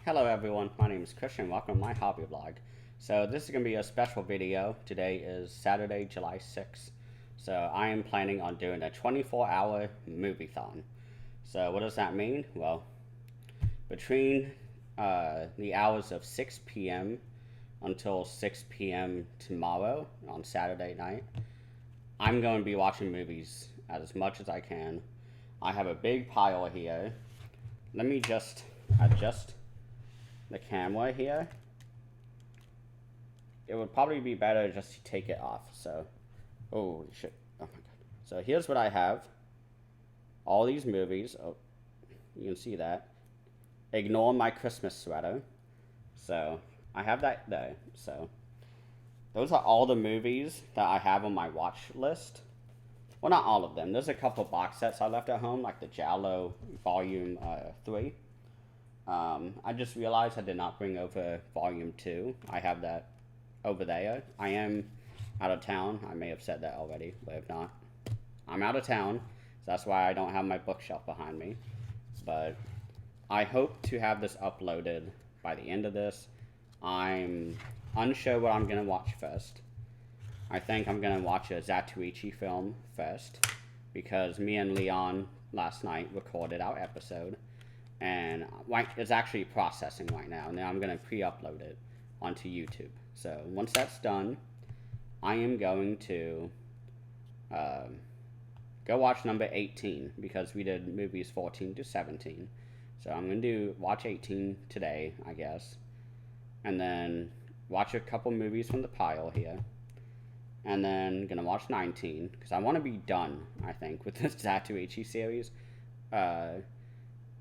Hello everyone, my name is Christian. Welcome to my hobby vlog. So this is going to be a special video. Today is Saturday, July 6th. So I am planning on doing a 24-hour moviethon. So what does that mean? Well, between the hours of 6 p.m. until 6 p.m. tomorrow on Saturday night, I'm going to be watching movies as much as I can. I have a big pile here. Let me just adjust the camera here. It would probably be better just to take it off. So, oh shit, oh my god. So here's what I have. All these movies. Oh, you can see that. Ignore my Christmas sweater. So I have that there. So those are all the movies that I have on my watch list. Well, not all of them. There's a couple box sets I left at home, like the Jallo Volume 3. I just realized I did not bring over Volume 2. I have that over there. I am out of town. I may have said that already, but if not, I'm out of town. So that's why I don't have my bookshelf behind me. But I hope to have this uploaded by the end of this. I'm unsure what I'm going to watch first. I think I'm going to watch a Zatoichi film first, because me and Leon last night recorded our episode. And it's actually processing right now. Now I'm going to pre-upload it onto YouTube. So once that's done, I am going to go watch number 18, because we did movies 14 to 17. So I'm going to watch 18 today, I guess. And then watch a couple movies from the pile here. And then going to watch 19, because I want to be done, I think, with this Zatoichi series.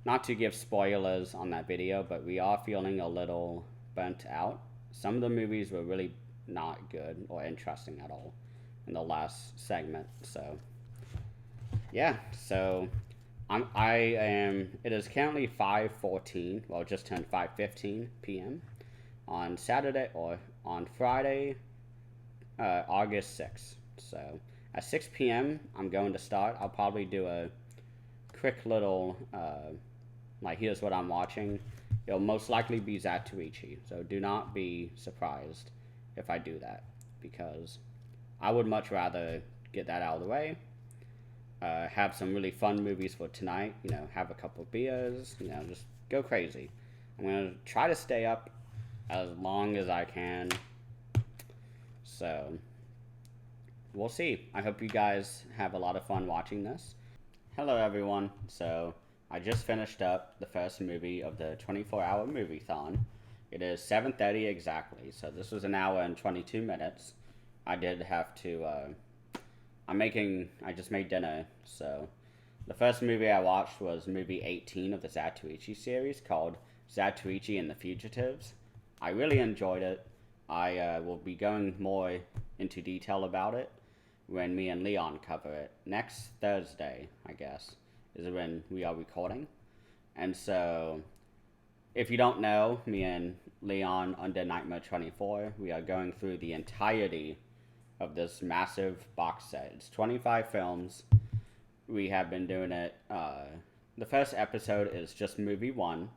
Not to give spoilers on that video, but we are feeling a little burnt out. Some of the movies were really not good or interesting at all in the last segment. So, yeah. So, it is currently 5:14. Well, it just turned 5:15 p.m. on Saturday, or on Friday, August 6th. So, at 6 p.m., I'm going to start. I'll probably do a quick little like, here's what I'm watching. It'll most likely be Zatoichi, so do not be surprised if I do that, because I would much rather get that out of the way, have some really fun movies for tonight, have a couple beers, just go crazy. I'm going to try to stay up as long as I can, so we'll see. I hope you guys have a lot of fun watching this. Hello everyone. So I just finished up the first movie of the 24-hour moviethon. It is 7:30 exactly, so this was an hour and 22 minutes. I did have to, I just made dinner, so the first movie I watched was movie 18 of the Zatoichi series, called Zatoichi and the Fugitives. I really enjoyed it. I will be going more into detail about it when me and Leon cover it. Next Thursday, I guess, is when we are recording. And so, if you don't know, me and Leon under Nightmare 24, we are going through the entirety of this massive box set. It's 25 films. We have been doing it. The first episode is just movie 1,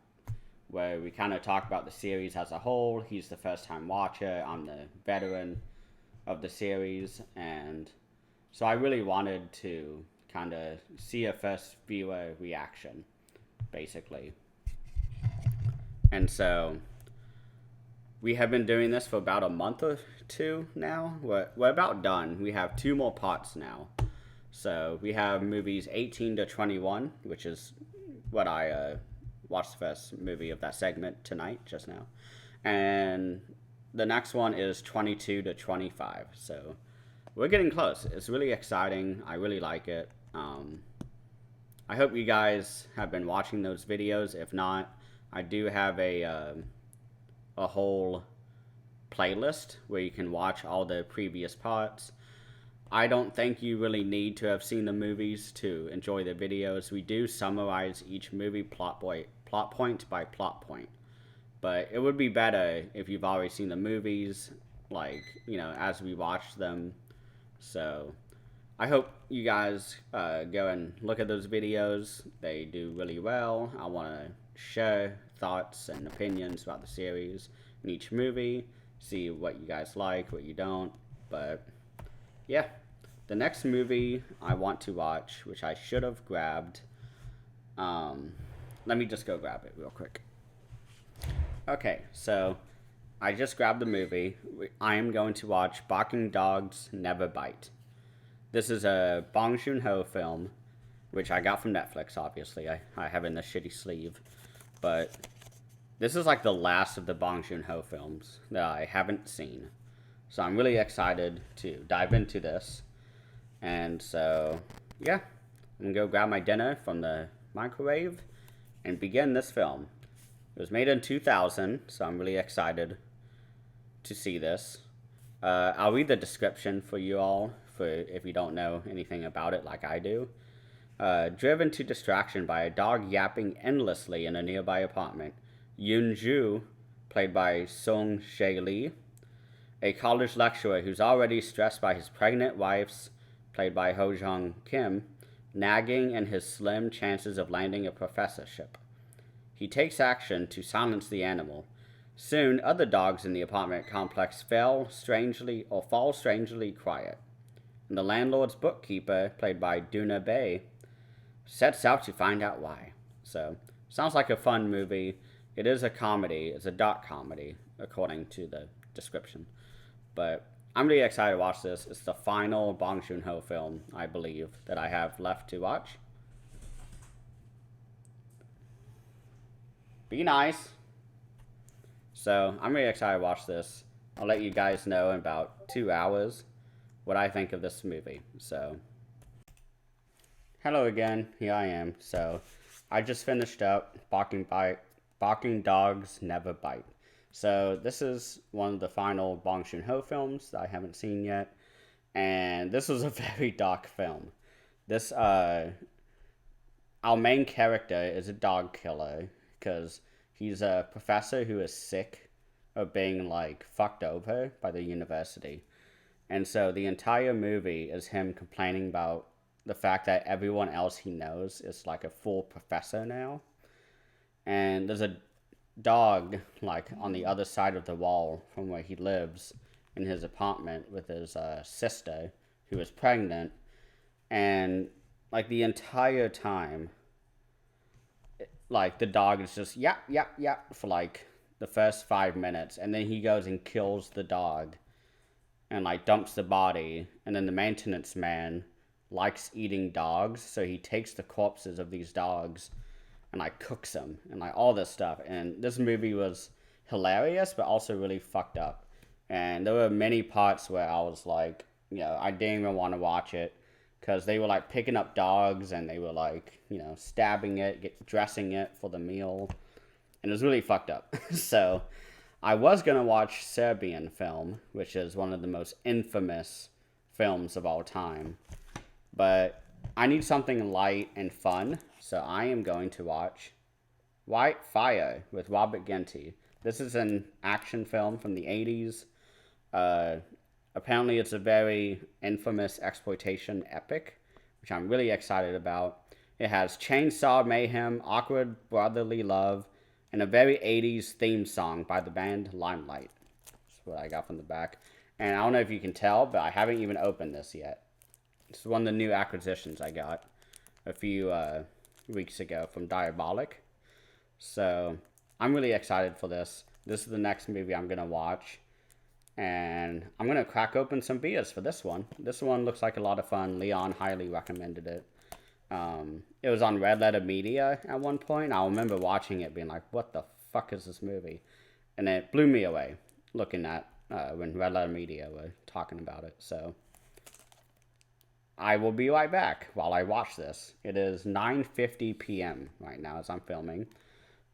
where we kind of talk about the series as a whole. He's the first time watcher. I'm the veteran of the series. And so I really wanted to kind of see a first viewer reaction, basically. And so we have been doing this for about a month or two now. We're about done. We have 2 more parts now. So we have movies 18 to 21, which is what I watched the first movie of that segment tonight, just now. And the next one is 22 to 25. So we're getting close. It's really exciting. I really like it. I hope you guys have been watching those videos. If not, I do have a whole playlist where you can watch all the previous parts. I don't think you really need to have seen the movies to enjoy the videos. We do summarize each movie plot point by plot point. But it would be better if you've already seen the movies, like, as we watch them. So I hope you guys go and look at those videos. They do really well. I want to share thoughts and opinions about the series and each movie, see what you guys like, what you don't. But yeah, the next movie I want to watch, which I should have grabbed, let me just go grab it real quick. Okay, so I just grabbed the movie. I am going to watch Barking Dogs Never Bite. This is a Bong Joon-ho film, which I got from Netflix, obviously. I have it in a shitty sleeve. But this is like the last of the Bong Joon-ho films that I haven't seen. So I'm really excited to dive into this. And so, yeah, I'm going to go grab my dinner from the microwave and begin this film. It was made in 2000, so I'm really excited to see this. I'll read the description for you all, for if you don't know anything about it like I do. Driven to distraction by a dog yapping endlessly in a nearby apartment, Yoon Ju, played by Song Shae Lee, a college lecturer who's already stressed by his pregnant wife's, played by Ho Jong Kim, nagging and his slim chances of landing a professorship. He takes action to silence the animal. Soon, other dogs in the apartment complex fall strangely quiet. And the landlord's bookkeeper, played by Duna Bay, sets out to find out why. So, sounds like a fun movie. It is a comedy. It's a dark comedy, according to the description. But I'm really excited to watch this. It's the final Bong Joon-ho film, I believe, that I have left to watch. Be nice. So, I'm really excited to watch this. I'll let you guys know in about 2 hours what I think of this movie. So, hello again. Here I am. So, I just finished up Barking Dogs Never Bite. So, this is one of the final Bong Joon-ho films that I haven't seen yet. And this was a very dark film. This, our main character is a dog killer because he's a professor who is sick of being, like, fucked over by the university. And so the entire movie is him complaining about the fact that everyone else he knows is, like, a full professor now. And there's a dog, like, on the other side of the wall from where he lives in his apartment with his sister, who is pregnant. And, like, the entire time, like, the dog is just yap, yap, yap for, like, the first 5 minutes. And then he goes and kills the dog and, like, dumps the body. And then the maintenance man likes eating dogs, so he takes the corpses of these dogs and, like, cooks them and, like, all this stuff. And this movie was hilarious, but also really fucked up. And there were many parts where I was like, you know, I didn't even want to watch it because they were, like, picking up dogs and they were, like, you know, stabbing it, dressing it for the meal. And it was really fucked up. So I was going to watch Serbian Film, which is one of the most infamous films of all time. But I need something light and fun, so I am going to watch White Fire with Robert Ginty. This is an action film from the 80s. Apparently it's a very infamous exploitation epic, which I'm really excited about. It has chainsaw mayhem, awkward brotherly love, and a very 80s theme song by the band Limelight. That's what I got from the back. And I don't know if you can tell, but I haven't even opened this yet. This is one of the new acquisitions I got a few weeks ago from Diabolic. So I'm really excited for this. This is the next movie I'm going to watch. And I'm going to crack open some beers for this one. This one looks like a lot of fun. Leon highly recommended it. It was on Red Letter Media at one point. I remember watching it being like, what the fuck is this movie? And it blew me away looking at when Red Letter Media were talking about it. So I will be right back while I watch this. It is 9:50 p.m. right now as I'm filming.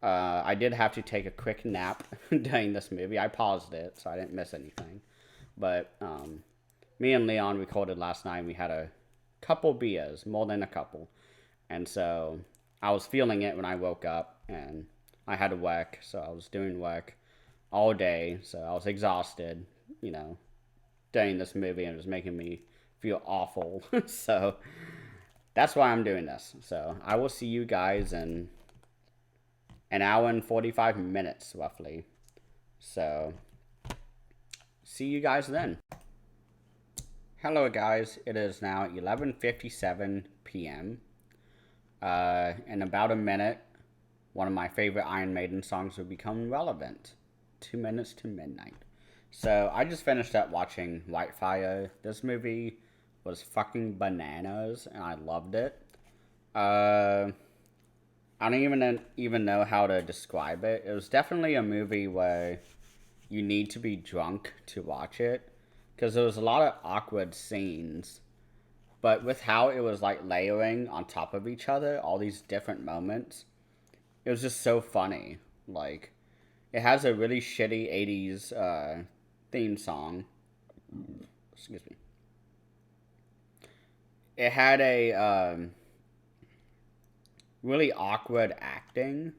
I did have to take a quick nap during this movie. I paused it so I didn't miss anything. But me and Leon recorded last night. We had a couple beers, more than a couple. And so I was feeling it when I woke up. And I had to work, so I was doing work all day. So I was exhausted, you know, during this movie. And it was making me feel awful. So that's why I'm doing this. So I will see you guys in an hour and 45 minutes, roughly. So, see you guys then. Hello, guys. It is now 11:57 p.m. In about a minute, one of my favorite Iron Maiden songs will become relevant. 2 minutes to midnight. So, I just finished up watching Whitefire. This movie was fucking bananas, and I loved it. I don't even know how to describe it. It was definitely a movie where you need to be drunk to watch it, because there was a lot of awkward scenes. But with how it was like layering on top of each other, all these different moments, it was just so funny. Like, it has a really shitty 80s theme song. Excuse me. It had a really awkward acting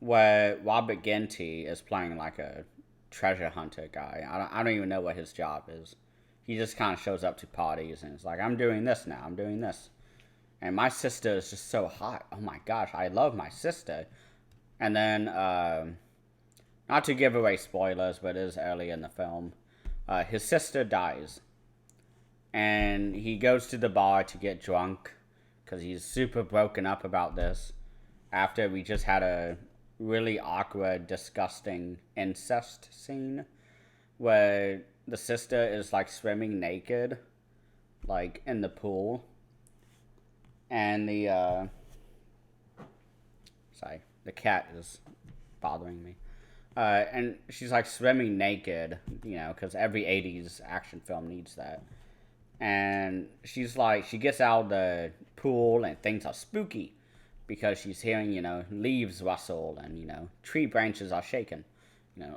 where Robert Ginty is playing like a treasure hunter guy. I don't even know what his job is. He just kind of shows up to parties and it's like, I'm doing this now, I'm doing this. And my sister is just so hot. Oh my gosh, I love my sister. And then, not to give away spoilers, but it is early in the film, his sister dies. And he goes to the bar to get drunk because he's super broken up about this after we just had a really awkward, disgusting incest scene where the sister is like swimming naked, like in the pool, and the cat is bothering me. And she's like swimming naked, because every 80s action film needs that. And she's like, she gets out of the pool and things are spooky because she's hearing, leaves rustle and, tree branches are shaking,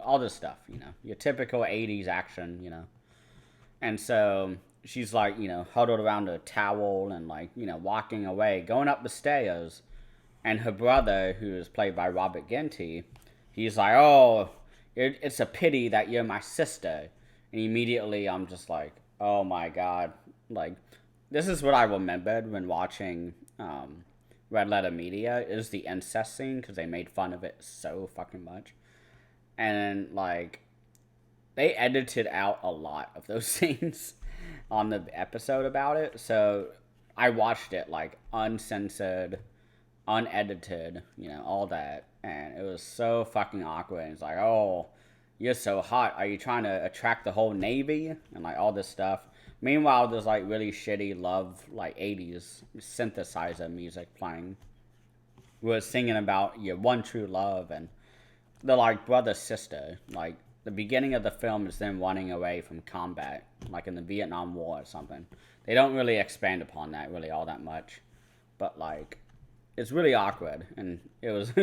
all this stuff, your typical 80s action, And so she's like, huddled around a towel and like, walking away, going up the stairs. And her brother, who is played by Robert Ginty, he's like, oh, it's a pity that you're my sister. And immediately I'm just like, oh my god. Like, this is what I remembered when watching Red Letter Media, is the incest scene, because they made fun of it so fucking much. And, like, they edited out a lot of those scenes on the episode about it. So I watched it, like, uncensored, unedited, all that. And it was so fucking awkward. It's like, oh, you're so hot. Are you trying to attract the whole Navy? And, like, all this stuff. Meanwhile, there's, like, really shitty love, like, 80s synthesizer music playing. We're singing about your one true love, and they're, like, brother-sister. Like, the beginning of the film is them running away from combat, like in the Vietnam War or something. They don't really expand upon that really all that much. But, like, it's really awkward, and it was...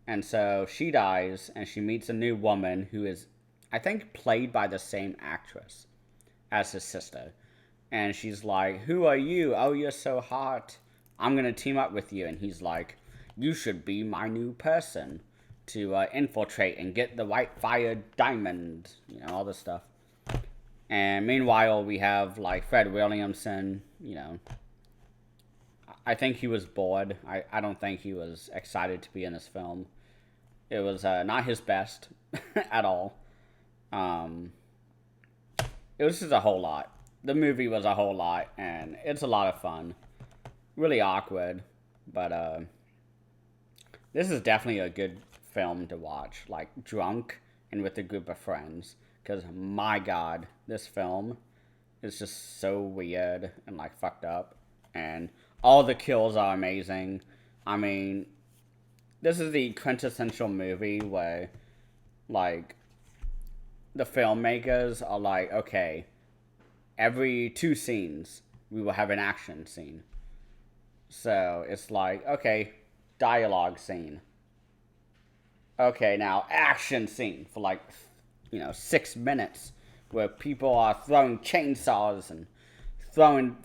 And so she dies, and she meets a new woman who is, I think, played by the same actress as his sister. And she's like, who are you? Oh, you're so hot. I'm going to team up with you. And he's like, you should be my new person to infiltrate and get the Whitefire diamond. All this stuff. And meanwhile, we have, like, Fred Williamson, I think he was bored. I don't think he was excited to be in this film. It was not his best at all. It was just a whole lot. The movie was a whole lot, and it's a lot of fun. Really awkward, but this is definitely a good film to watch, like, drunk and with a group of friends. Because, my god, this film is just so weird and, like, fucked up. And all the kills are amazing. I mean, this is the quintessential movie where, like, the filmmakers are like, okay, every 2 scenes, we will have an action scene. So, it's like, okay, dialogue scene. Okay, now action scene for, like, 6 minutes, where people are throwing chainsaws and throwing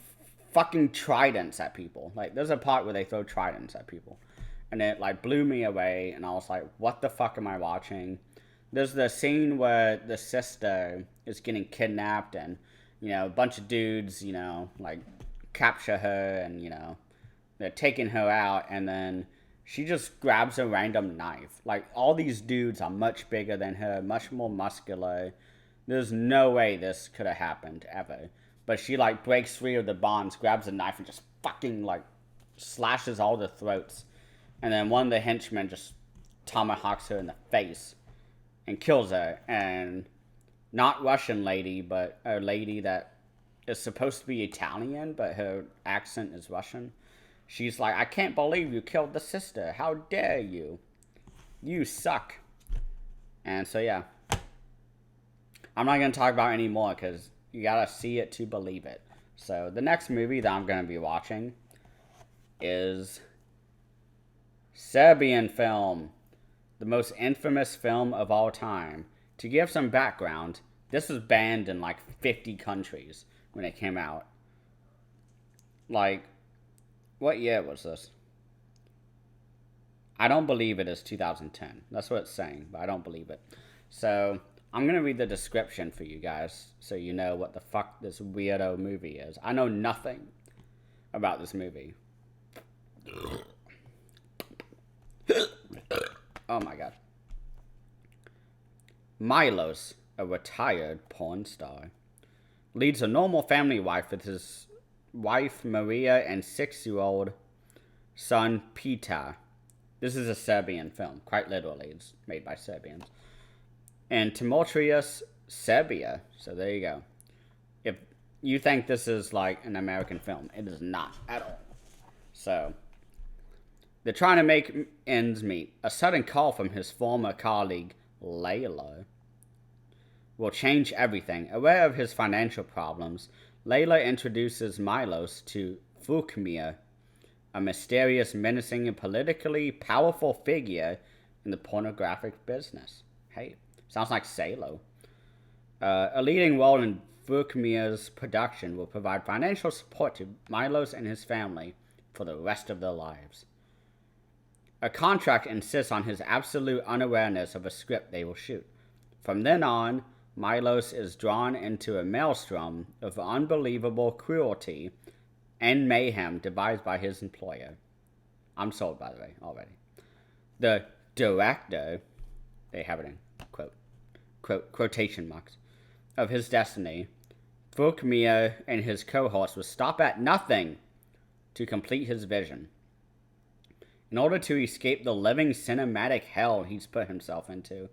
fucking tridents at people. Like, there's a part where they throw tridents at people. And it, like, blew me away, and I was like, what the fuck am I watching? There's the scene where the sister is getting kidnapped, and, a bunch of dudes, like, capture her, and, they're taking her out, and then she just grabs a random knife. Like, all these dudes are much bigger than her, much more muscular. There's no way this could have happened, ever. But she, like, breaks free of the bonds, grabs a knife, and just fucking, like, slashes all the throats. And then one of the henchmen just tomahawks her in the face and kills her. And not Russian lady, but a lady that is supposed to be Italian, but her accent is Russian. She's like, I can't believe you killed the sister. How dare you? You suck. And so, yeah. I'm not going to talk about it anymore because you got to see it to believe it. So, the next movie that I'm going to be watching is Serbian Film, the most infamous film of all time. To give some background, this was banned in like 50 countries when it came out. Like, what year was this? I don't believe it is 2010. That's what it's saying, but I don't believe it. So, I'm going to read the description for you guys so you know what the fuck this weirdo movie is. I know nothing about this movie. Oh my god. Milos, a retired porn star, leads a normal family life with his wife Maria and 6-year-old son Peter. This is a Serbian film, quite literally. It's made by Serbians. In tumultuous Serbia. So there you go. If you think this is like an American film, it is not at all. So, they're trying to make ends meet. A sudden call from his former colleague, Layla, will change everything. Aware of his financial problems, Layla introduces Milos to Vukmir, a mysterious, menacing, and politically powerful figure in the pornographic business. Hey, sounds like Salo. A leading role in Vukmir's production will provide financial support to Milos and his family for the rest of their lives. A contract insists on his absolute unawareness of a script they will shoot. From then on, Milos is drawn into a maelstrom of unbelievable cruelty and mayhem devised by his employer. I'm sold, by the way, already. The director, they have it in quotation marks, of his destiny, Vukmir and his cohorts will stop at nothing to complete his vision. In order to escape the living cinematic hell he's put himself into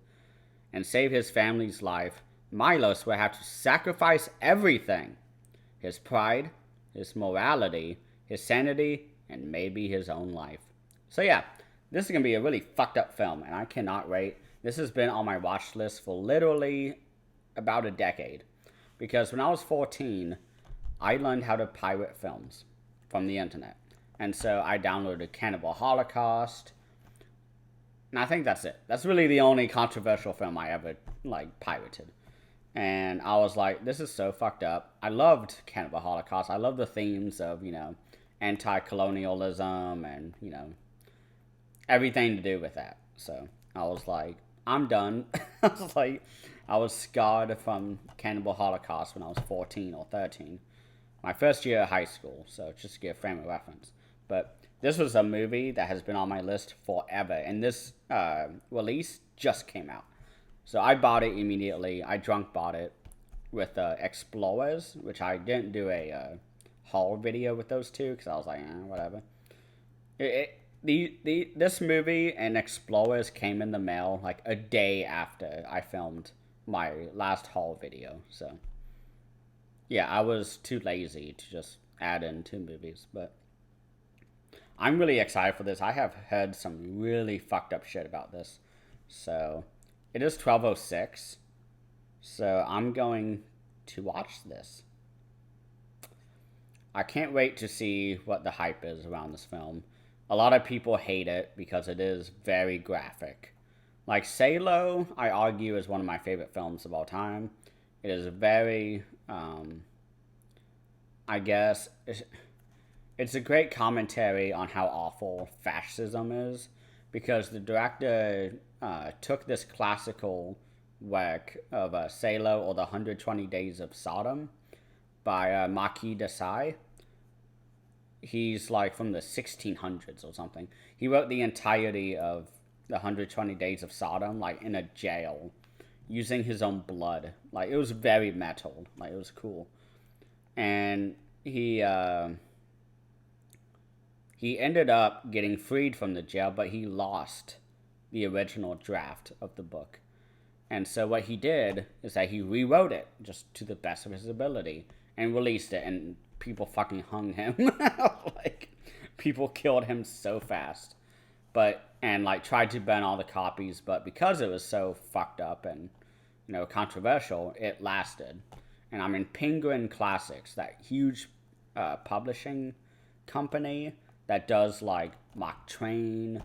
and save his family's life, Milos will have to sacrifice everything. His pride, his morality, his sanity, and maybe his own life. So yeah, this is going to be a really fucked up film, and I cannot wait. This has been on my watch list for literally about a decade. Because when I was 14, I learned how to pirate films from the internet. And so I downloaded Cannibal Holocaust. And I think that's it. That's really the only controversial film I ever, pirated. And I was like, this is so fucked up. I loved Cannibal Holocaust. I love the themes of, anti-colonialism and, everything to do with that. So I was like, I'm done. I was scarred from Cannibal Holocaust when I was 14 or 13. My first year of high school, so just to give a frame of reference. But this was a movie that has been on my list forever. And this release just came out. So I bought it immediately. I drunk bought it with Explorers, which I didn't do a haul video with those two because I was like, whatever. This movie and Explorers came in the mail like a day after I filmed my last haul video. So yeah, I was too lazy to just add in 2 movies, but I'm really excited for this. I have heard some really fucked up shit about this. So it is 12:06, so I'm going to watch this. I can't wait to see what the hype is around this film. A lot of people hate it because it is very graphic. Like Salo, I argue, is one of my favorite films of all time. It is very, I guess, it's a great commentary on how awful fascism is, because the director took this classical work of Salo, or the 120 Days of Sodom, by Marquis de Sade. he's like from the 1600s or something. He wrote the entirety of the 120 Days of Sodom, like in a jail, using his own blood. Like, it was very metal. Like, it was cool. And he ended up getting freed from the jail, but he lost the original draft of the book. And so what he did is that he rewrote it just to the best of his ability and released it, and people fucking hung him. Like, people killed him so fast. And like tried to burn all the copies, but because it was so fucked up and, you know, controversial, it lasted. And I mean, Penguin Classics, that huge publishing company that does like Mark Twain,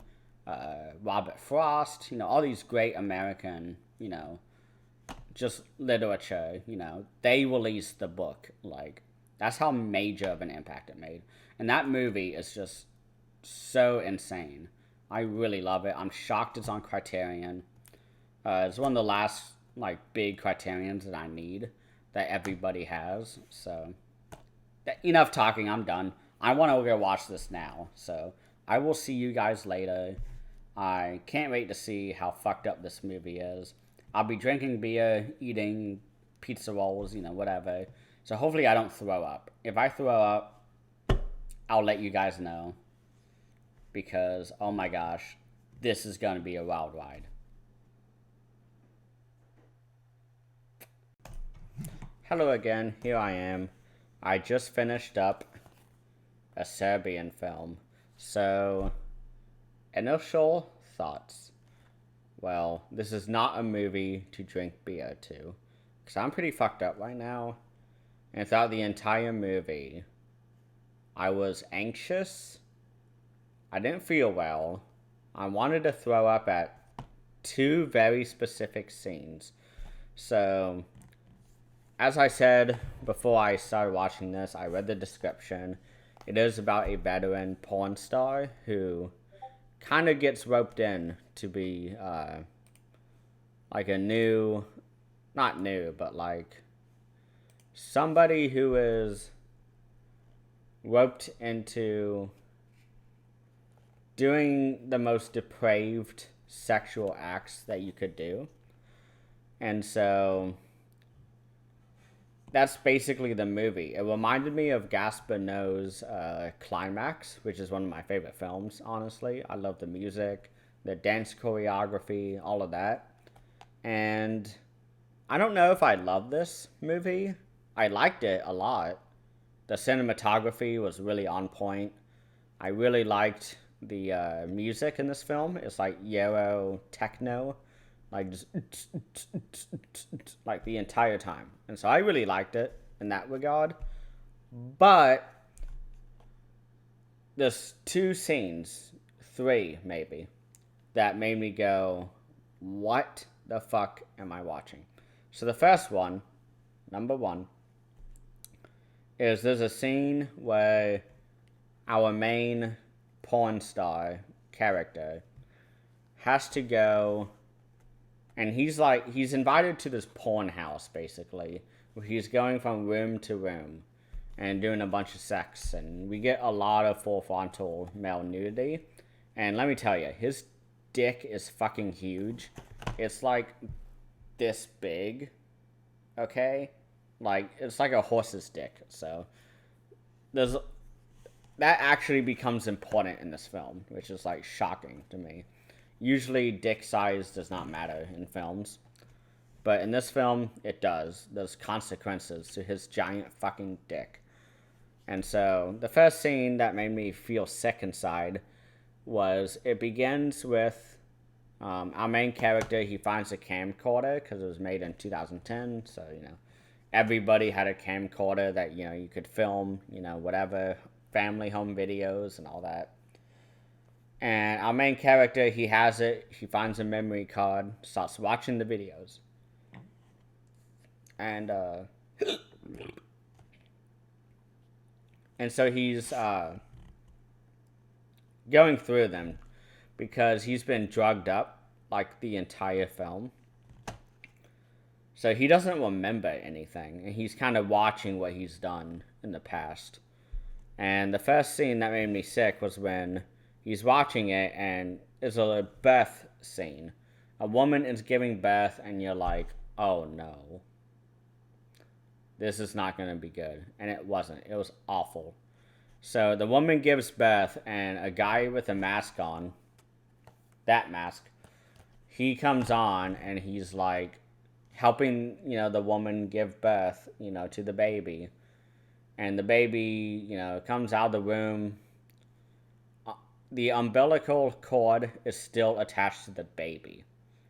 Robert Frost, you know, all these great American, you know, just literature, you know, they released the book. Like, that's how major of an impact it made. And that movie is just so insane. I really love it. I'm shocked it's on Criterion. It's one of the last, like, big Criterions that I need, that everybody has. So, enough talking, I'm done. I want to go watch this now. So, I will see you guys later. I can't wait to see how fucked up this movie is. I'll be drinking beer, eating pizza rolls, you know, whatever. So hopefully I don't throw up. If I throw up, I'll let you guys know. Because, oh my gosh, this is going to be a wild ride. Hello again, here I am. I just finished up a Serbian film. So, initial thoughts. Well, this is not a movie to drink beer to, because I'm pretty fucked up right now. And throughout the entire movie, I was anxious. I didn't feel well. I wanted to throw up at 2 very specific scenes. So, as I said before I started watching this, I read the description. It is about a veteran porn star who kind of gets roped in to be like a new, not new, but like somebody who is roped into doing the most depraved sexual acts that you could do. And so that's basically the movie. It reminded me of Gaspar Noé's Climax, which is one of my favorite films, honestly. I love the music, the dance choreography, all of that. And I don't know if I love this movie. I liked it a lot. The cinematography was really on point. I really liked the music in this film. It's like Euro techno, like just like the entire time. And so I really liked it in that regard. But there's 2 scenes, 3 maybe, that made me go, what the fuck am I watching? So the first one, number 1, is there's a scene where our main porn star character has to go, and he's invited to this porn house, basically, where he's going from room to room and doing a bunch of sex, and we get a lot of full frontal male nudity. And let me tell you, his dick is fucking huge. It's like this big, okay? Like, it's like a horse's dick. So that actually becomes important in this film, which is like shocking to me. Usually dick size does not matter in films, but in this film it does. There's consequences to his giant fucking dick. And so the first scene that made me feel sick inside was, it begins with our main character. He finds a camcorder because it was made in 2010, so, you know, everybody had a camcorder that, you know, you could film, you know, whatever, family home videos and all that. And our main character, he has it, he finds a memory card, starts watching the videos. And so he's going through them because he's been drugged up like the entire film. So he doesn't remember anything, and he's kind of watching what he's done in the past. And the first scene that made me sick was when he's watching it and it's a birth scene. A woman is giving birth and you're like, oh no. This is not going to be good. And it wasn't. It was awful. So the woman gives birth and a guy with a mask on, that mask, he comes on and he's like helping, the woman give birth, to the baby. And the baby, comes out of the room. The umbilical cord is still attached to the baby.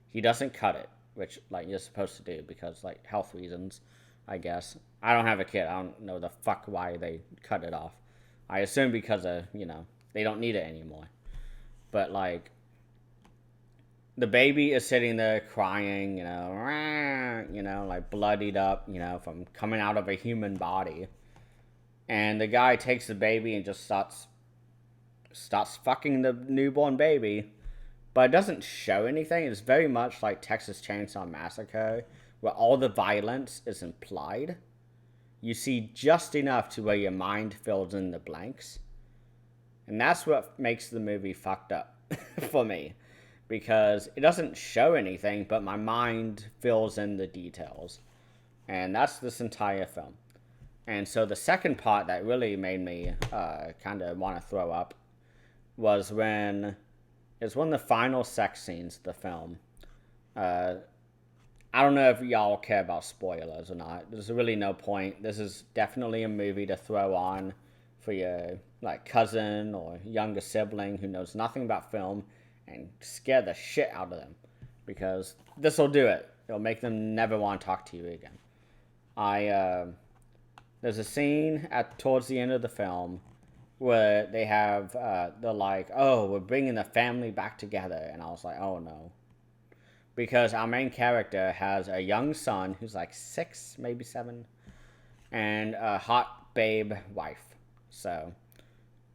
He doesn't cut it, which, you're supposed to do because, health reasons, I guess. I don't have a kid. I don't know the fuck why they cut it off. I assume because of, they don't need it anymore. But, the baby is sitting there crying, bloodied up, from coming out of a human body. And the guy takes the baby and just starts fucking the newborn baby. But it doesn't show anything. It's very much like Texas Chainsaw Massacre, where all the violence is implied. You see just enough to where your mind fills in the blanks. And that's what makes the movie fucked up for me. Because it doesn't show anything, but my mind fills in the details. And that's this entire film. And so the second part that really made me kind of want to throw up was when it's one of the final sex scenes of the film. I don't know if y'all care about spoilers or not. There's really no point. This is definitely a movie to throw on for your cousin or younger sibling who knows nothing about film and scare the shit out of them, because this will do it. It'll make them never want to talk to you again. There's a scene towards the end of the film where they have, they're like, oh, we're bringing the family back together. And I was like, oh no. Because our main character has a young son who's 6, maybe 7, and a hot babe wife. So,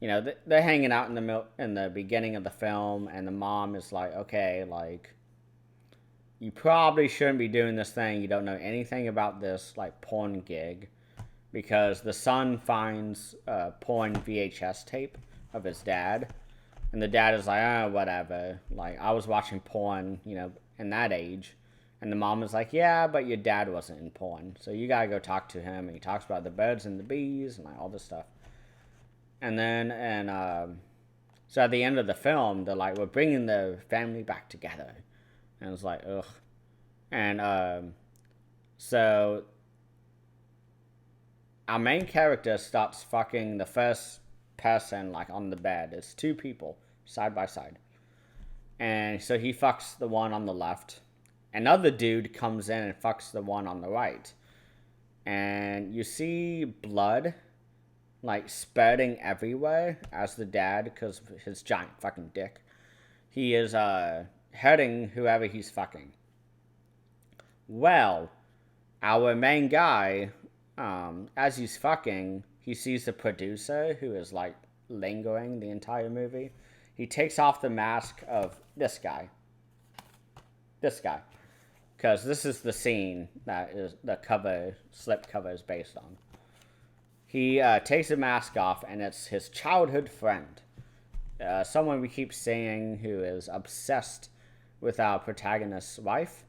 they're hanging out in the beginning of the film, and the mom is like, okay, you probably shouldn't be doing this thing. You don't know anything about this, porn gig. Because the son finds a porn VHS tape of his dad. And the dad is like, oh, whatever. I was watching porn, in that age. And the mom is like, yeah, but your dad wasn't in porn. So you gotta go talk to him. And he talks about the birds and the bees and all this stuff. And then, so at the end of the film, they're like, we're bringing the family back together. And it's like, ugh. And, so our main character starts fucking the first person, on the bed. It's 2 people, side by side. And so he fucks the one on the left. Another dude comes in and fucks the one on the right. And you see blood, spurting everywhere as the dad, because of his giant fucking dick, he is, hurting whoever he's fucking. Well, our main guy, as he's fucking, he sees the producer, who is, lingering the entire movie. He takes off the mask of this guy. Because this is the scene that is the slip cover is based on. He takes the mask off, and it's his childhood friend. Someone we keep seeing who is obsessed with our protagonist's wife.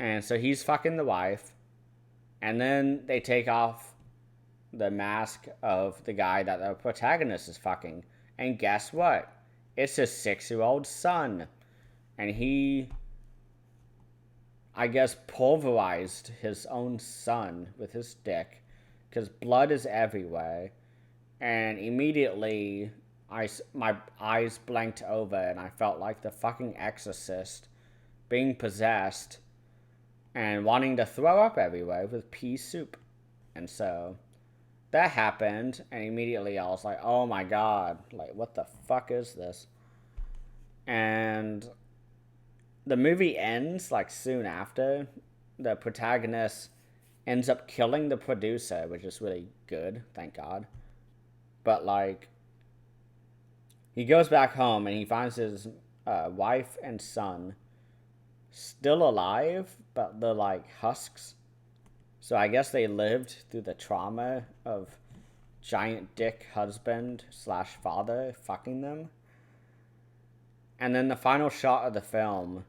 And so he's fucking the wife. And then they take off the mask of the guy that the protagonist is fucking. And guess what? It's his 6-year-old son. And he, I guess, pulverized his own son with his dick. Because blood is everywhere. And immediately, my eyes blanked over and I felt like the fucking exorcist being possessed and wanting to throw up everywhere with pea soup. And so that happened, and immediately I was like, oh my god, what the fuck is this? And the movie ends, soon after. The protagonist ends up killing the producer, which is really good, thank god. But, he goes back home, and he finds his wife and son still alive, but they're husks. So I guess they lived through the trauma of giant dick husband slash father fucking them. And then the final shot of the film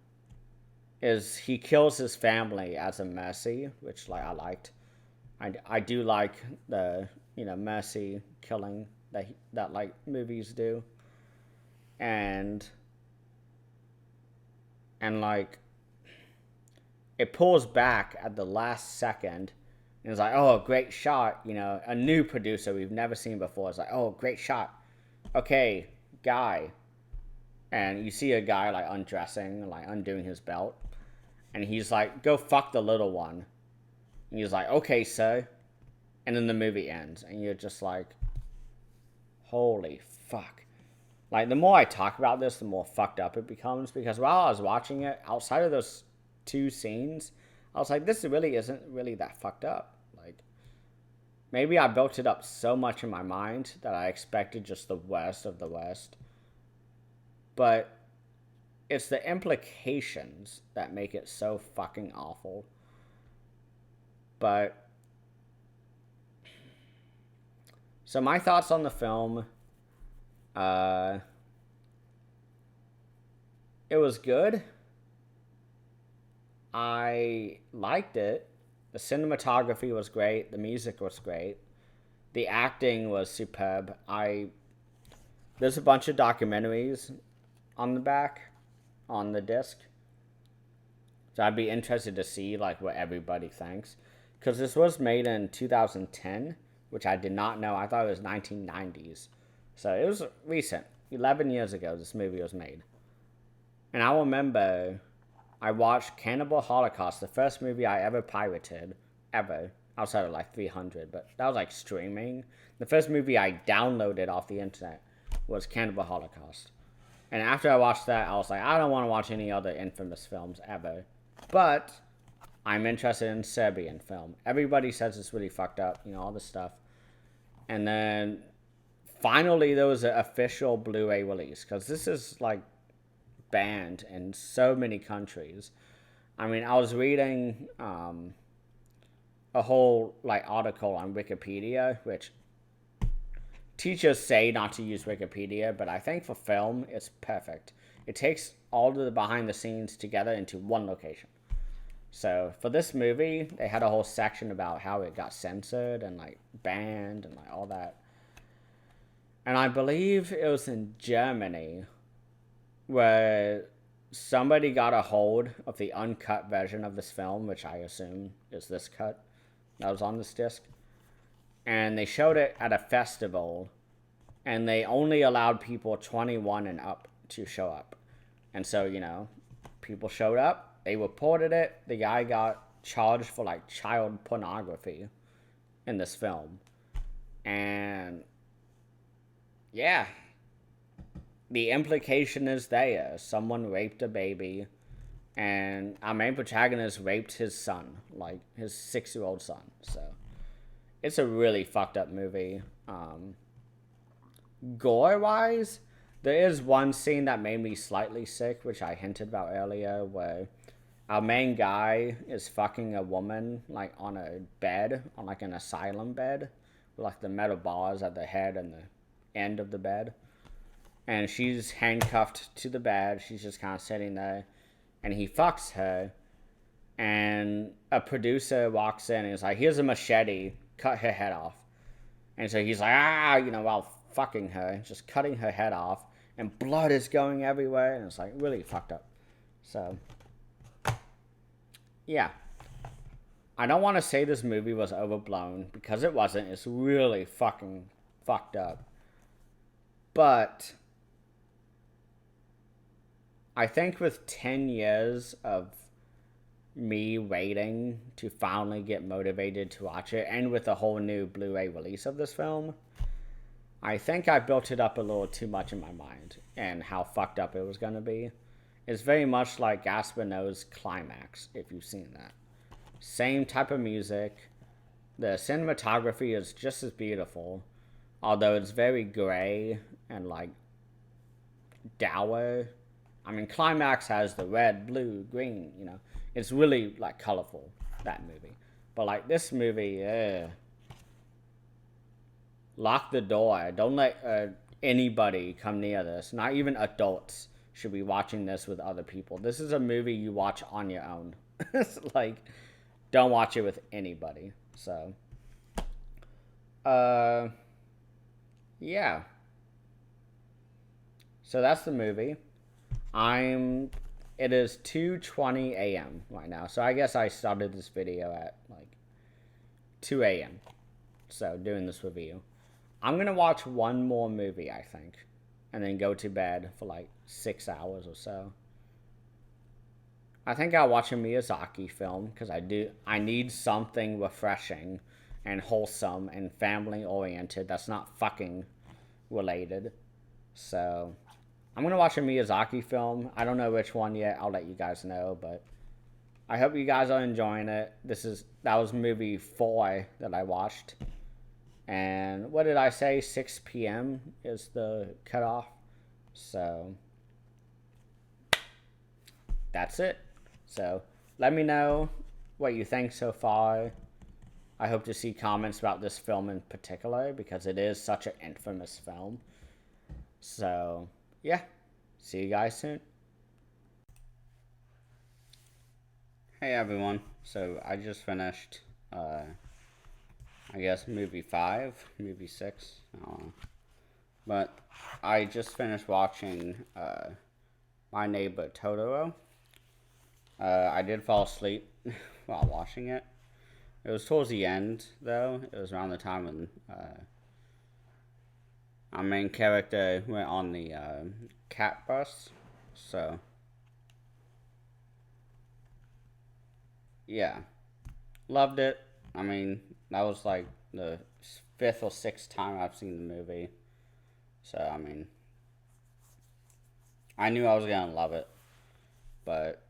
is he kills his family as a mercy, which like I liked. I do like the mercy killing that like movies do, and like it pulls back at the last second, and it's like, oh, great shot, a new producer we've never seen before. It's like, oh, great shot, okay, guy, and you see a guy like undressing, like undoing his belt, and he's like, go fuck the little one. And he's like, okay, sir. And then the movie ends. And you're just like, holy fuck. Like, the more I talk about this, the more fucked up it becomes. Because while I was watching it, outside of those two scenes, I was like, this really isn't really that fucked up. Like, maybe I built it up so much in my mind that I expected just the worst of the worst. But it's the implications that make it so fucking awful. But so my thoughts on the film, it was good. I liked it. The cinematography was great. The music was great. The acting was superb. There's a bunch of documentaries on the back, on the disc. So I'd be interested to see like what everybody thinks. Because this was made in 2010, which I did not know. I thought it was 1990s. So it was recent. 11 years ago this movie was made. And I remember I watched Cannibal Holocaust, the first movie I ever pirated, ever. Outside of like 300, but that was like streaming. The first movie I downloaded off the internet was Cannibal Holocaust. And after I watched that, I was like, I don't want to watch any other infamous films ever. But I'm interested in Serbian film. Everybody says it's really fucked up, all this stuff. And then finally there was an official Blu-ray release, because this is like banned in so many countries. I mean, I was reading a whole like article on Wikipedia, which teachers say not to use Wikipedia, but I think for film it's perfect. It takes all of the behind the scenes together into one location. So for this movie, they had a whole section about how it got censored and like banned and like all that. And I believe it was in Germany where somebody got a hold of the uncut version of this film, which I assume is this cut that was on this disc. And they showed it at a festival, and they only allowed people 21 and up to show up. And so, people showed up. They reported it. The guy got charged for like child pornography in this film. And yeah, the implication is there. Someone raped a baby, and our main protagonist raped his son, like his 6-year-old son. So it's a really fucked up movie. Gore-wise, there is one scene that made me slightly sick, which I hinted about earlier, where our main guy is fucking a woman, like, on a bed, on, like, an asylum bed, with, like, the metal bars at the head and the end of the bed. And she's handcuffed to the bed. She's just kind of sitting there. And he fucks her. And a producer walks in and is like, here's a machete, cut her head off. And so he's like, while fucking her, just cutting her head off. And blood is going everywhere. And it's, like, really fucked up. So yeah, I don't want to say this movie was overblown, because it wasn't. It's really fucking fucked up. But I think with 10 years of me waiting to finally get motivated to watch it, and with a whole new Blu-ray release of this film, I think I built it up a little too much in my mind, and how fucked up it was going to be. It's very much like Gaspar Noé's Climax, if you've seen that. Same type of music. The cinematography is just as beautiful, although it's very gray and like dour. I mean, Climax has the red, blue, green, It's really like colorful, that movie. But like this movie, lock the door. Don't let anybody come near this. Not even adults should be watching this with other people. This is a movie you watch on your own. Like, don't watch it with anybody. So, yeah. So that's the movie. It is 2:20 a.m. right now. So I guess I started this video at like 2 a.m. So doing this review. I'm going to watch one more movie, I think. And then go to bed for like 6 hours or so. I think I'll watch a Miyazaki film because I need something refreshing and wholesome and family oriented that's not fucking related. So I'm going to watch a Miyazaki film. I don't know which one yet. I'll let you guys know, but I hope you guys are enjoying it. That was movie 4 that I watched. And what did I say? 6 p.m. is the cutoff. So that's it. So let me know what you think so far. I hope to see comments about this film in particular because it is such an infamous film. So yeah, see you guys soon. Hey everyone, so I just finished, I guess movie 5, movie 6, I don't know. But I just finished watching, My Neighbor Totoro. I did fall asleep while watching it. It was towards the end, though. It was around the time when, our main character went on the cat bus, so yeah, loved it. I mean, that was like the 5th or 6th time I've seen the movie, so I mean, I knew I was gonna love it, but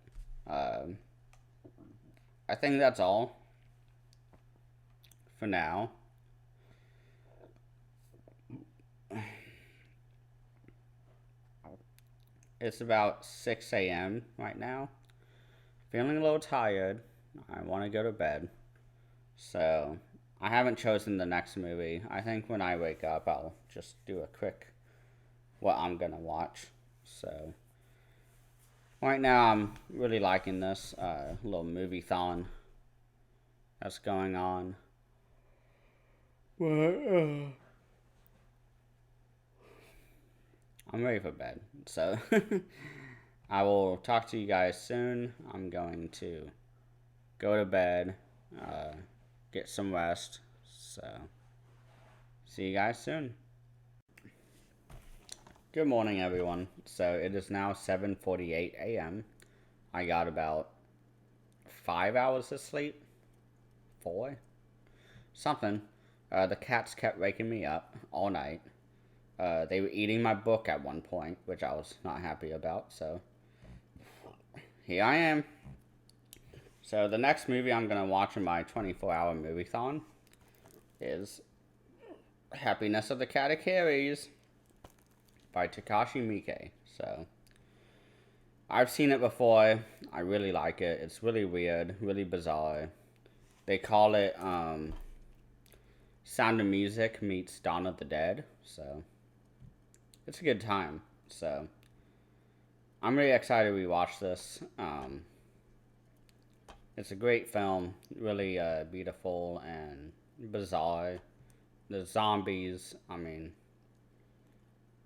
I think that's all for now. It's about 6 a.m. right now. Feeling a little tired. I want to go to bed. So, I haven't chosen the next movie. I think when I wake up, I'll just do a quick what I'm going to watch. So, right now I'm really liking this little movie-thon that's going on. I'm ready for bed, so I will talk to you guys soon. I'm going to go to bed, get some rest, so see you guys soon. Good morning, everyone. So it is now 7:48 a.m. I got about 5 hours of sleep, 4, something. The cats kept waking me up all night. They were eating my book at one point, which I was not happy about, so here I am. So the next movie I'm going to watch in my 24-hour movie-thon is Happiness of the Katakiris by Takashi Miike. So I've seen it before. I really like it. It's really weird, really bizarre. They call it Sound of Music meets Dawn of the Dead, so it's a good time. So I'm really excited we watch this. It's a great film, really beautiful and bizarre. The zombies, I mean,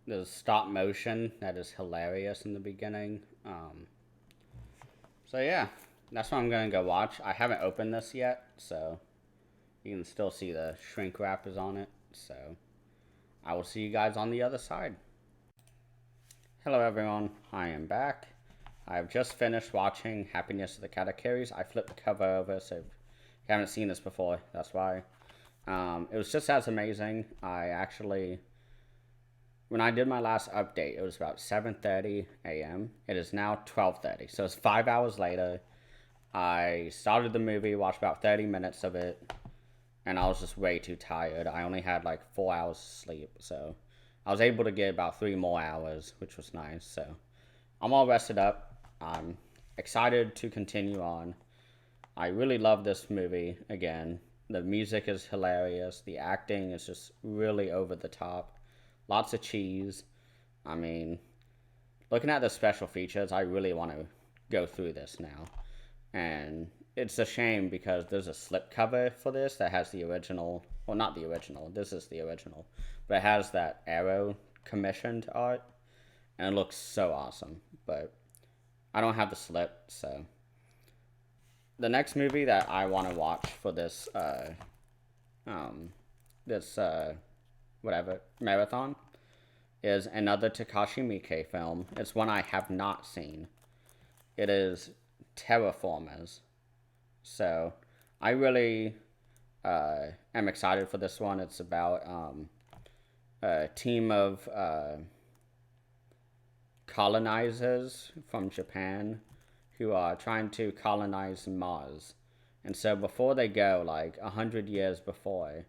the stop motion that is hilarious in the beginning. So yeah, that's what I'm gonna go watch. I haven't opened this yet, so you can still see the shrink wrap is on it. So I will see you guys on the other side. Hello everyone, I am back. I've just finished watching Happiness of the Katakiris. I flipped the cover over, so if you haven't seen this before, that's why. It was just as amazing. When I did my last update, it was about 7:30 a.m. It is now 12:30, so it's 5 hours later. I started the movie, watched about 30 minutes of it, and I was just way too tired. I only had like 4 hours of sleep, so I was able to get about 3 more hours, which was nice. So I'm all rested up. I'm excited to continue on. I really love this movie again. The music is hilarious. The acting is just really over the top. Lots of cheese. I mean, looking at the special features, I really want to go through this now. And it's a shame because there's a slipcover for this that has the original. Well, not the original. This is the original. But it has that Arrow commissioned art. And it looks so awesome. But I don't have the slip, so. The next movie that I want to watch for this, marathon is another Takashi Miike film. It's one I have not seen. It is Terraformers. So, I really am excited for this one. It's about a team of colonizers from Japan who are trying to colonize Mars. And so before they go, like 100 years before,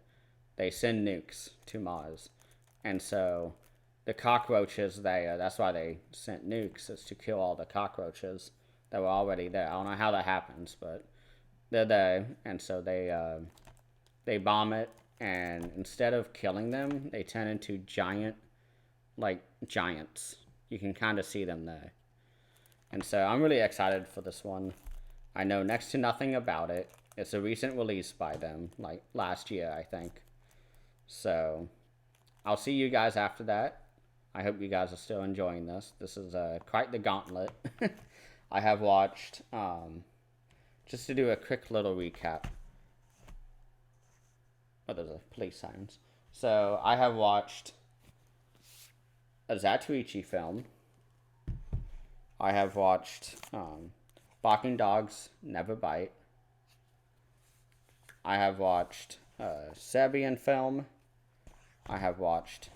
they send nukes to Mars. And so the cockroaches there, that's why they sent nukes, is to kill all the cockroaches that were already there. I don't know how that happens, but they're there. And so they bomb it, and instead of killing them, they turn into giants. You can kind of see them there. And so I'm really excited for this one. I know next to nothing about it. It's a recent release by them, like last year, I think. So I'll see you guys after that. I hope you guys are still enjoying this. This is quite the gauntlet. I have watched, just to do a quick little recap. Oh, there's a police sirens. So I have watched a Zatoichi film. I have watched Barking Dogs Never Bite. I have watched Serbian Film. I have watched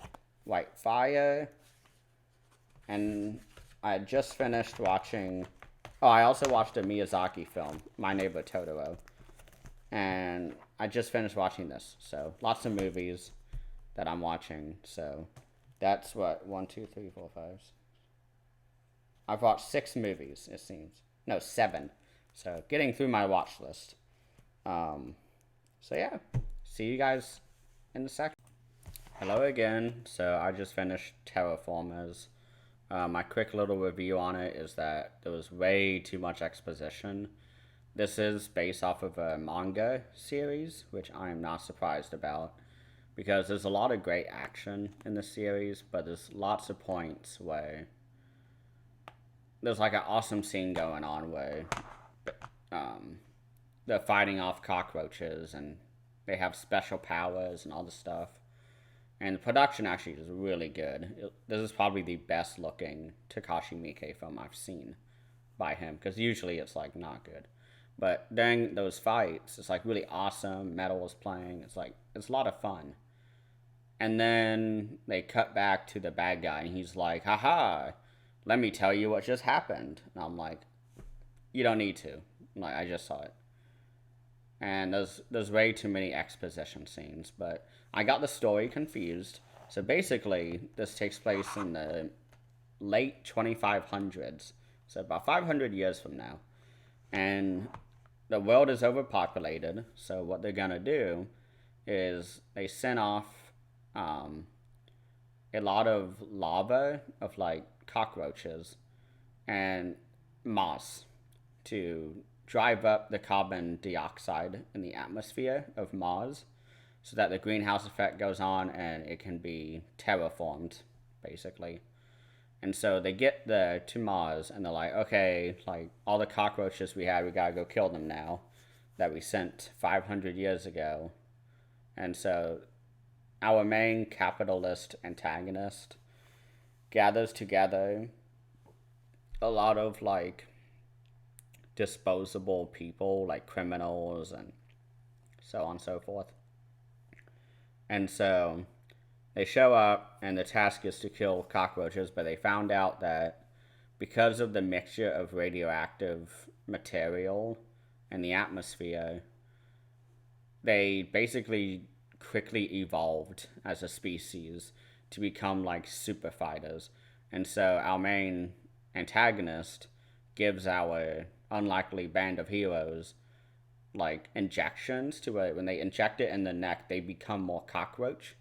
White Fire. And I just finished watching... Oh, I also watched a Miyazaki film, My Neighbor Totoro. And I just finished watching this. So, lots of movies that I'm watching. So, that's what, 1, 2, 3, 4, 5... I've watched 6 movies, it seems. No, 7. So, getting through my watch list. So, yeah. See you guys in a second. Hello again. So, I just finished Terraformers. My quick little review on it is that there was way too much exposition. This is based off of a manga series, which I am not surprised about. Because there's a lot of great action in the series, but there's lots of points where... There's like an awesome scene going on where they're fighting off cockroaches and they have special powers and all this stuff. And the production actually is really good. This is probably the best looking Takashi Miike film I've seen by him, because usually it's like not good. But during those fights, it's like really awesome. Metal is playing. It's a lot of fun. And then they cut back to the bad guy and he's like, haha, let me tell you what just happened. And I'm like, you don't need to. Like, I just saw it. And there's way too many exposition scenes, but I got the story confused. So basically, this takes place in the late 2500s, so about 500 years from now. And the world is overpopulated, so what they're gonna do is they send off a lot of lava of like cockroaches and moss to drive up the carbon dioxide in the atmosphere of Mars so that the greenhouse effect goes on and it can be terraformed, basically. And so they get there to Mars and they're like, okay, like all the cockroaches we had, we gotta go kill them now that we sent 500 years ago. And so our main capitalist antagonist gathers together a lot of like disposable people, like criminals and so on and so forth. And so they show up and the task is to kill cockroaches, but they found out that because of the mixture of radioactive material in the atmosphere, they basically quickly evolved as a species to become like super fighters. And so our main antagonist gives our unlikely band of heroes like injections to where when they inject it in the neck, they become more cockroach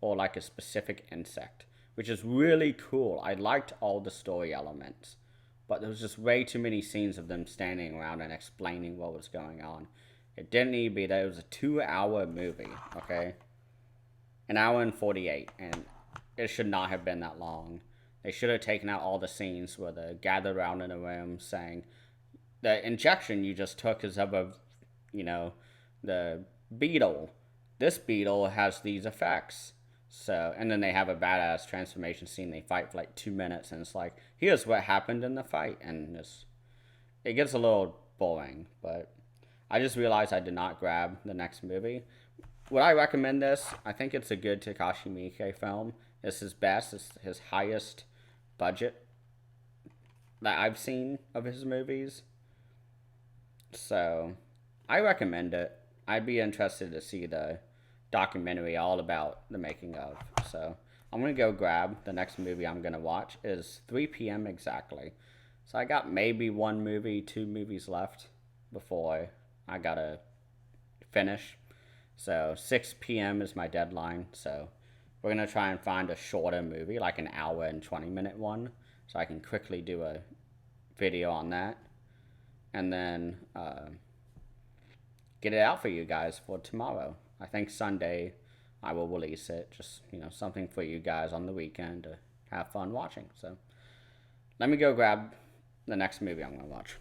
or like a specific insect, which is really cool. I liked all the story elements, but there was just way too many scenes of them standing around and explaining what was going on. It didn't need to be that. It was a 2 hour movie, okay? An hour and 48, and it should not have been that long. They should have taken out all the scenes where they gathered around in a room saying, the injection you just took is of a, you know, the beetle. This beetle has these effects. So, and then they have a badass transformation scene. They fight for like 2 minutes, and it's like, here's what happened in the fight, and it gets a little boring. But I just realized I did not grab the next movie. Would I recommend this? I think it's a good Takashi Miike film. It's his best. It's his highest budget that I've seen of his movies. So, I recommend it. I'd be interested to see the documentary all about the making of. So, I'm going to go grab the next movie I'm going to watch. Is 3 p.m. exactly. So, I got maybe 2 movies left before I got to finish. So 6 p.m. is my deadline. So we're going to try and find a shorter movie, like an hour and 20-minute one, so I can quickly do a video on that. And then get it out for you guys for tomorrow. I think Sunday I will release it. Just, something for you guys on the weekend to have fun watching. So let me go grab the next movie I'm going to watch.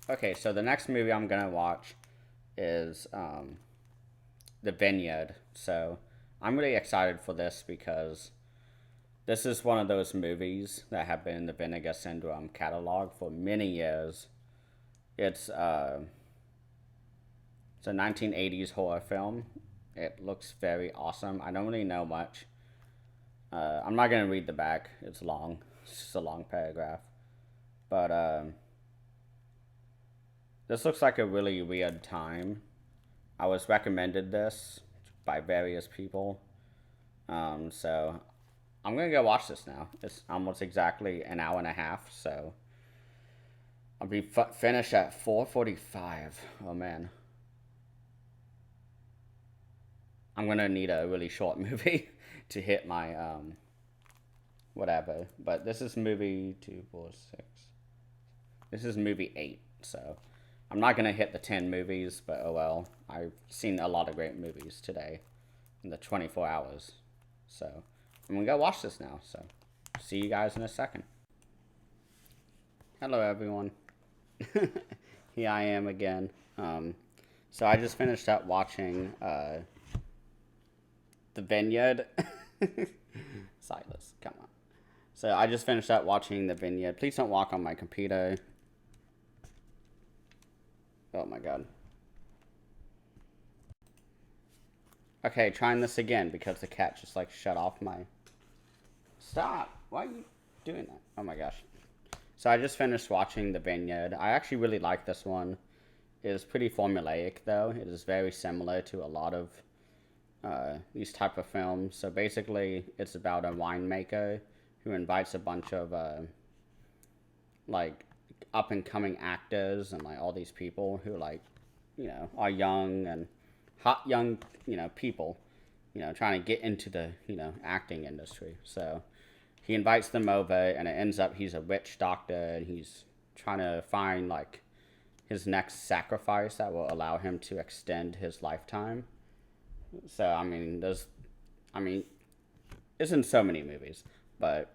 Okay, so the next movie I'm going to watch is The Vineyard. So I'm really excited for this because this is one of those movies that have been in the Vinegar Syndrome catalog for many years. It's a 1980s horror film. It looks very awesome. I don't really know much. I'm not going to read the back. It's long. It's just a long paragraph. But this looks like a really weird time. I was recommended this by various people. So I'm going to go watch this now. It's almost exactly an hour and a half, so I'll be finished at 4:45. Oh, man. I'm going to need a really short movie to hit my, whatever. But this is movie 2, 4, 6. This is movie 8, so I'm not going to hit the 10 movies, but oh well. I've seen a lot of great movies today in the 24 hours. So I'm going to go watch this now. So see you guys in a second. Hello, everyone. Here I am again. So I just finished up watching The Vineyard. Silas, come on. So I just finished up watching The Vineyard. Please don't walk on my computer. Oh my god. Okay, trying this again because the cat just like shut off my... Stop! Why are you doing that? Oh my gosh. So I just finished watching The Vineyard. I actually really like this one. It is pretty formulaic though. It is very similar to a lot of these type of films. So basically it's about a winemaker who invites a bunch of like up and coming actors and like all these people who like, are young and hot young, people, trying to get into the, acting industry. So he invites them over, and it ends up he's a witch doctor, and he's trying to find like his next sacrifice that will allow him to extend his lifetime. So it's in so many movies, but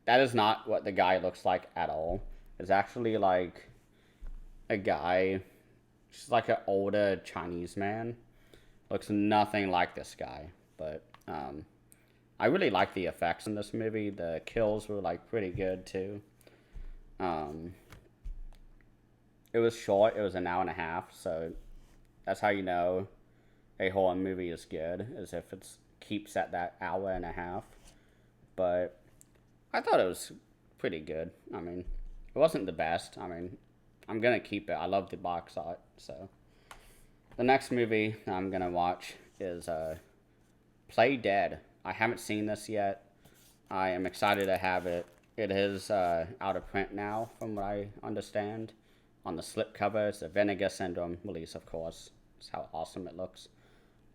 that is not what the guy looks like at all. It's actually like a guy, just like an older Chinese man. Looks nothing like this guy, but I really like the effects in this movie. The kills were like pretty good too. It was short. It was an hour and a half, so that's how you know a horror movie is good, is if it keeps at that hour and a half. But I thought it was pretty good. I mean, it wasn't the best. I mean, I'm gonna keep it. I love the box art. So the next movie I'm gonna watch is Play Dead. I haven't seen this yet. I am excited to have it. It is out of print now, from what I understand. On the slipcover, it's a Vinegar Syndrome release, of course. It's how awesome it looks.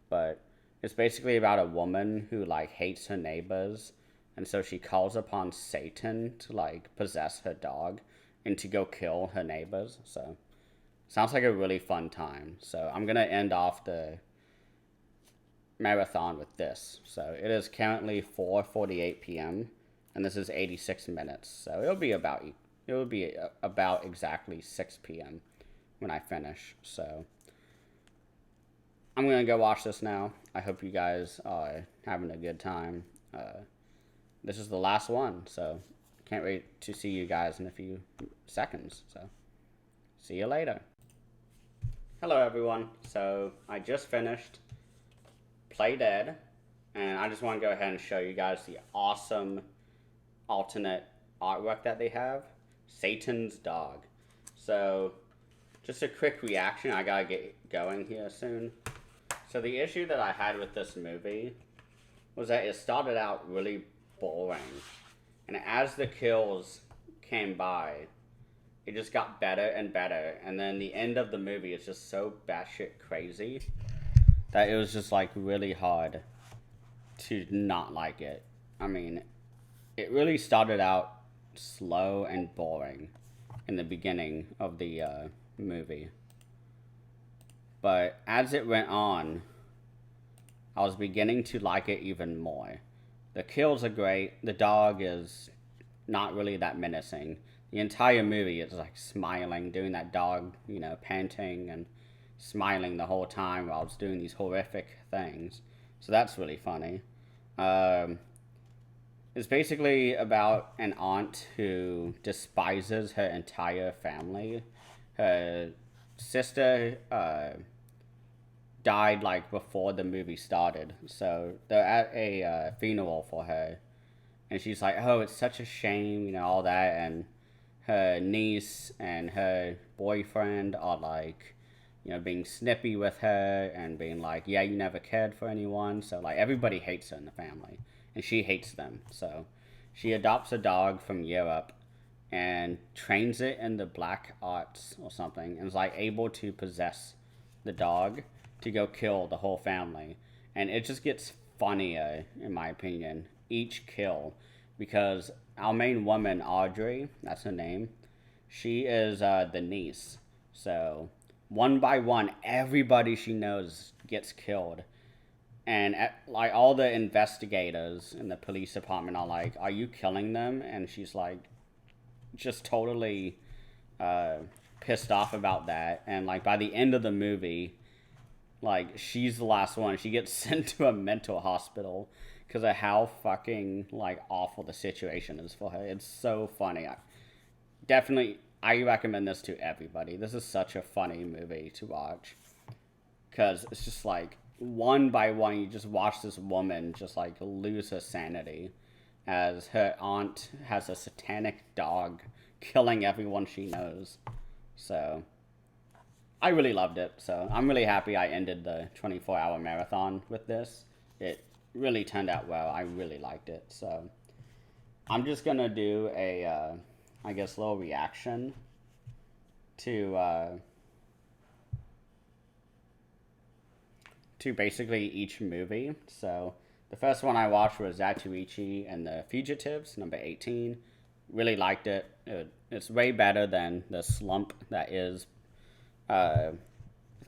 But it's basically about a woman who like hates her neighbors, and so she calls upon Satan to like possess her dog and to go kill her neighbors. So sounds like a really fun time. So I'm gonna end off the marathon with this. So it is currently 4:48 p.m. and this is 86 minutes. So it'll be about exactly 6 p.m. when I finish. So I'm gonna go watch this now. I hope you guys are having a good time. This is the last one, so can't wait to see you guys in a few seconds. So see you later. Hello everyone. So I just finished Play Dead, and I just want to go ahead and show you guys the awesome alternate artwork that they have. Satan's dog. So just a quick reaction. I gotta get going here soon. So the issue that I had with this movie was that it started out really boring, and as the kills came by, it just got better and better, and then the end of the movie is just so batshit crazy that it was just like really hard to not like it. I mean, it really started out slow and boring in the beginning of the movie, but as it went on, I was beginning to like it even more. The kills are great. The dog is not really that menacing. The entire movie is like smiling, doing that dog, panting and smiling the whole time while it's doing these horrific things. So that's really funny. It's basically about an aunt who despises her entire family. Her sister died like before the movie started, so they're at a funeral for her, and she's like, oh, it's such a shame, all that, and her niece and her boyfriend are like, being snippy with her and being like, yeah, you never cared for anyone. So like everybody hates her in the family, and she hates them. So she adopts a dog from Europe and trains it in the black arts or something, and is like able to possess the dog to go kill the whole family. And it just gets funnier, in my opinion, each kill, because our main woman, Audrey, that's her name, she is the niece. So one by one, everybody she knows gets killed. And like all the investigators in the police department are like, are you killing them? And she's like, just totally pissed off about that. And like by the end of the movie, like she's the last one. She gets sent to a mental hospital because of how fucking like awful the situation is for her. It's so funny. I recommend this to everybody. This is such a funny movie to watch, because it's just like one by one you just watch this woman just like lose her sanity as her aunt has a satanic dog killing everyone she knows. So I really loved it. So I'm really happy I ended the 24-hour marathon with this. It really turned out well. I really liked it. So I'm just gonna do a I guess, little reaction to basically each movie. So the first one I watched was Zatoichi and the Fugitives, number 18. Really liked it. It's way better than the slump that is uh,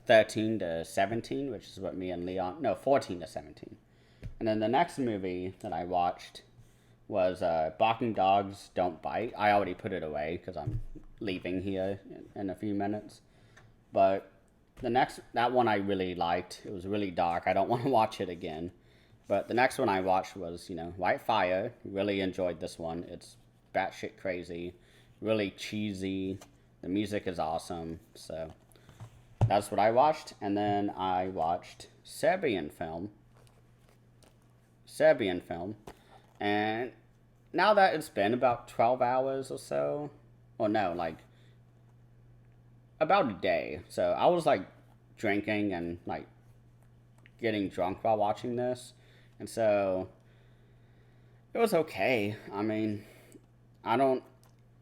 13 to 17, which is what me and Leon, no, 14 to 17. And then the next movie that I watched was Barking Dogs Don't Bite. I already put it away because I'm leaving here in a few minutes. But that one I really liked. It was really dark. I don't want to watch it again. But the next one I watched was, White Fire. Really enjoyed this one. It's batshit crazy, really cheesy. The music is awesome. So that's what I watched. And then I watched Serbian Film. And now that it's been about 12 hours or so, or no, like about a day. So I was like drinking and like getting drunk while watching this. And so it was okay. I mean, I'm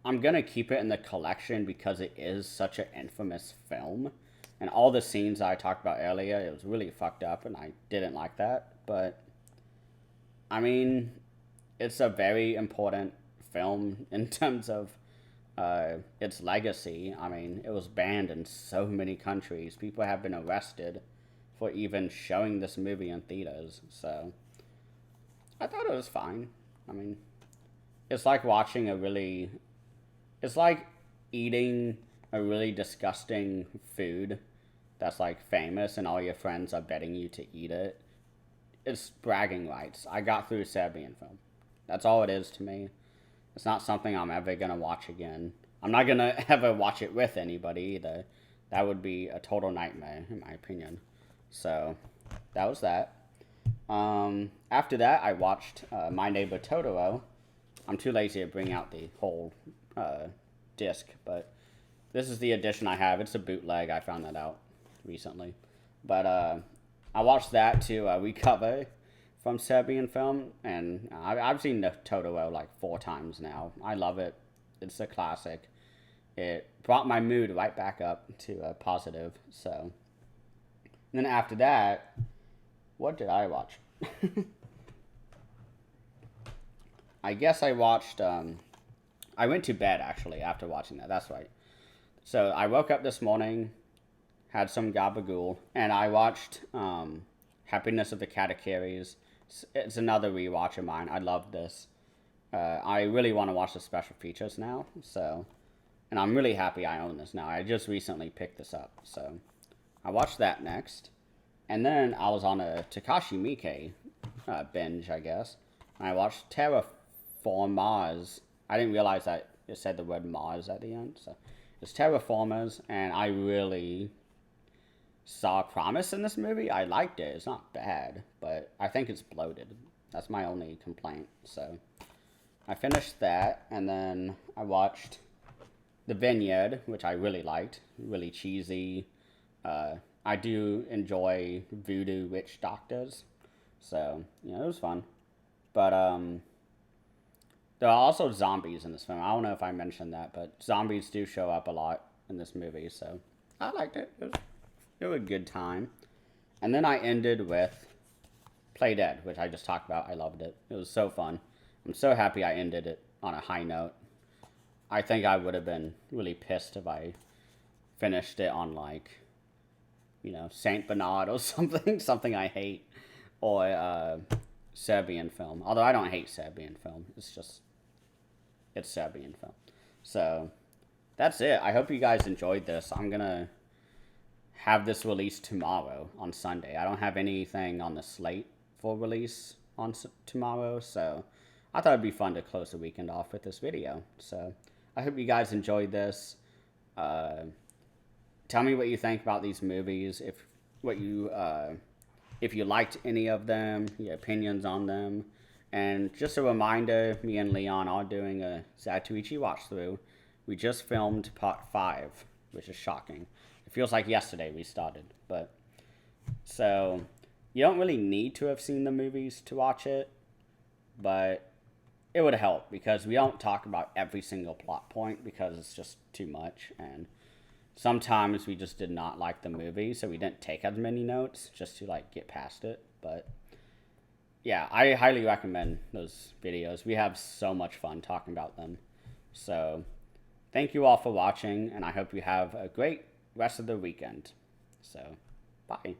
going to keep it in the collection because it is such an infamous film. And all the scenes I talked about earlier, it was really fucked up and I didn't like that. But I mean, it's a very important film in terms of its legacy. I mean, it was banned in so many countries. People have been arrested for even showing this movie in theaters. So I thought it was fine. I mean, it's like it's like eating a really disgusting food that's like famous and all your friends are betting you to eat it. It's bragging rights. I got through Serbian Film. That's all it is to me. It's not something I'm ever going to watch again. I'm not going to ever watch it with anybody either. That would be a total nightmare, in my opinion. So, that was that. After that, I watched My Neighbor Totoro. I'm too lazy to bring out the whole disc, but this is the edition I have. It's a bootleg. I found that out recently. But I watched that to recover from Serbian Film, and I've seen the Totoro like 4 times now. I love it. It's a classic. It brought my mood right back up to positive. So, and then after that, what did I watch? I guess I watched. I went to bed actually after watching that. That's right. So I woke up this morning, had some gabagool, and I watched Happiness of the Katakiris. It's another rewatch of mine. I love this. I really want to watch the special features now. So, and I'm really happy I own this now. I just recently picked this up. So I watched that next. And then I was on a Takashi Miike binge, I guess. And I watched Terraformers. I didn't realize that it said the word Mars at the end. So it's Terraformers, and I really saw promise in this movie. I liked it. It's not bad, but I think it's bloated. That's my only complaint. So I finished that, and then I watched The Vineyard, which I really liked. Really cheesy. I do enjoy voodoo witch doctors, so it was fun. But there are also zombies in this film. I don't know if I mentioned that, but zombies do show up a lot in this movie, so I liked it. It was a good time. And then I ended with Play Dead, which I just talked about. I loved it. It was so fun. I'm so happy I ended it on a high note. I think I would have been really pissed if I finished it on like, Saint Bernard or something I hate, or Serbian Film. Although I don't hate Serbian Film. It's Serbian Film. So that's it. I hope you guys enjoyed this. I'm gonna have this released tomorrow on Sunday. I don't have anything on the slate for release on tomorrow, so I thought it'd be fun to close the weekend off with this video. So I hope you guys enjoyed this. Tell me what you think about these movies. If you liked any of them, your opinions on them. And just a reminder, me and Leon are doing a Zatoichi watch through. We just filmed part 5, which is shocking. It feels like yesterday we started, but so you don't really need to have seen the movies to watch it, but it would help because we don't talk about every single plot point because it's just too much, and sometimes we just did not like the movie, so we didn't take as many notes just to like get past it. But yeah, I highly recommend those videos. We have so much fun talking about them. So thank you all for watching, and I hope you have a great rest of the weekend. So bye.